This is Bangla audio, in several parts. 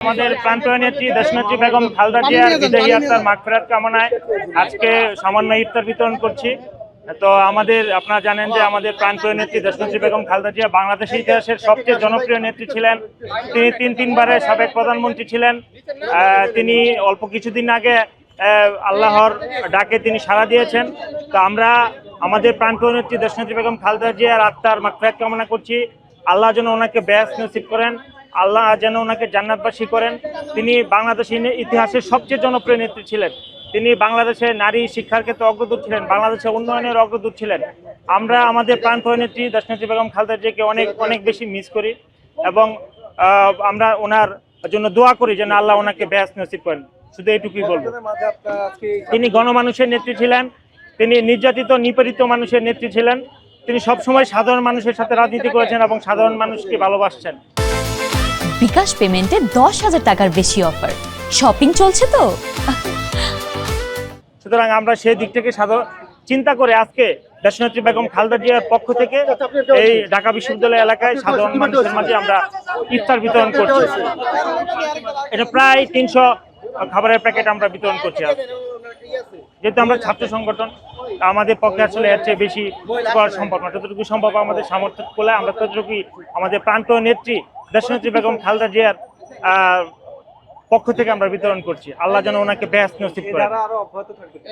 আমাদের প্রাণপ্রিয় নেত্রী দেশনেত্রী বেগম খালেদা জিয়ার বিদায়ী আত্মার মাগফিরাত কামনায় আজকে সামান্য ইফতার বিতরণ করছি। তো আপনারা জানেন যে আমাদের প্রাণপ্রিয় নেত্রী দেশনেত্রী বেগম খালেদা জিয়া বাংলাদেশের ইতিহাসের সবচেয়ে জনপ্রিয় নেত্রী ছিলেন। তিনি তিনবারের সাবেক প্রধানমন্ত্রী ছিলেন। তিনি অল্প কিছুদিন আগে আল্লাহর ডাকে তিনি সাড়া দিয়েছেন। তো আমরা আমাদের প্রাণপ্রিয় নেত্রী দেশনেত্রী বেগম খালেদা জিয়ার আত্মার মাগফিরাত কামনা করছি। আল্লাহ যেন ওনাকে বেহেশত নসিব করেন, আল্লাহ যেন ওনাকে জান্নাতবাসী করেন। তিনি বাংলাদেশের ইতিহাসের সবচেয়ে জনপ্রিয় নেত্রী ছিলেন। তিনি বাংলাদেশের নারী শিক্ষার ক্ষেত্রে অগ্রদূত ছিলেন, বাংলাদেশের উন্নয়নের অগ্রদূত ছিলেন। আমরা আমাদের প্রাণপ্রিয় নেত্রী দেশনেত্রী বেগম খালেদা জিয়াকে অনেক অনেক বেশি মিস করি এবং আমরা ওনার জন্য দোয়া করি যেন আল্লাহ ওনাকে বেহেশত নসিব করেন। শুধু এইটুকুই বলবো। তিনি গণমানুষের নেত্রী ছিলেন, তিনি নির্যাতিত নিপীড়িত মানুষের নেত্রী ছিলেন। তিনি সবসময় সাধারণ মানুষের সাথে রাজনীতি করেছেন এবং সাধারণ মানুষকে ভালোবাসছেন। বিকাশ পেমেন্টে 10,000 টাকার বেশি অফার, শপিং চলছে তো। সুতরাং আমরা সেই দিক থেকে চিন্তা করে আজকে দেশনেত্রী বেগম খালেদা জিয়ার পক্ষ থেকে এই ঢাকা বিশ্ববিদ্যালয় এলাকায় সাধারণ মানুষের মাঝে আমরা ইফতার বিতরণ করছি। এটা প্রায় 300 খাবারের প্যাকেট আমরা বিতরণ করছি। যেহেতু আমরা ছাত্র সংগঠন, আমাদের পক্ষে আসলে এর চেয়ে বেশি করা সম্ভব না। যতটুকু সম্ভব আমাদের সামর্থ্য করলে আমরা ততটুকুই আমাদের প্রাণপ্রিয় নেত্রী দেশনেত্রী বেগম খালেদা জিয়ার পক্ষ থেকে আমরা বিতরণ করছি। আল্লাহ যেন ওনাকে বেহেশত নসিব করেন।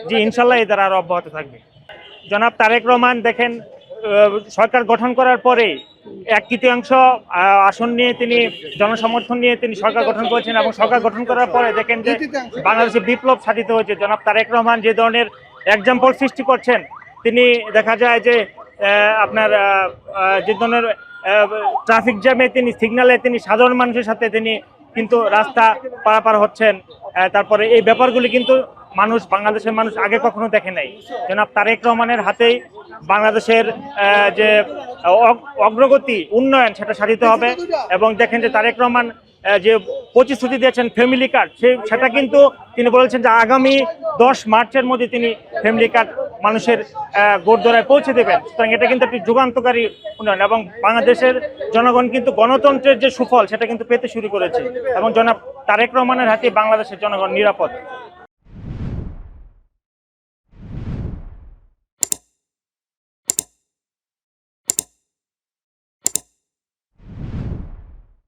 জি, ইনশাল্লাহ এই দ্বারা আরো অব্যাহত থাকবে। জনাব তারেক রহমান দেখেন, সরকার গঠন করার পরে 1/3 আসন নিয়ে তিনি জনসমর্থন নিয়ে তিনি সরকার গঠন করেছেন এবং সরকার গঠন করার পরে দেখেন যে বাংলাদেশে বিপ্লব সাধিত হয়েছে। জনাব তারেক রহমান যে ধরনের এক্সাম্পল সৃষ্টি করছেন, তিনি দেখা যায় যে আপনার যে ধরনের ট্রাফিক জ্যামে তিনি সিগন্যালে তিনি সাধারণ মানুষের সাথে তিনি কিন্তু রাস্তা পারাপার হচ্ছেন। তারপরে এই ব্যাপারগুলি কিন্তু বাংলাদেশের মানুষ আগে কখনো দেখে নাই। জনাব তারেক রহমানের হাতেই বাংলাদেশের যে অগ্রগতি উন্নয়ন সেটা সাধিত হবে। এবং দেখেন যে তারেক রহমান যে প্রতিশ্রুতি দিয়েছেন ফ্যামিলি কার্ড, সেটা কিন্তু তিনি বলেছেন যে আগামী 10 মার্চের মধ্যে তিনি ফ্যামিলি কার্ড মানুষের গোরদোরায় পৌঁছে দেবেন। সুতরাং এটা কিন্তু একটি যুগান্তকারী উন্নয়ন এবং বাংলাদেশের জনগণ কিন্তু গণতন্ত্রের যে সুফল সেটা কিন্তু পেতে শুরু করেছে এবং জনাব তারেক রহমানের হাতে বাংলাদেশের জনগণ নিরাপদ।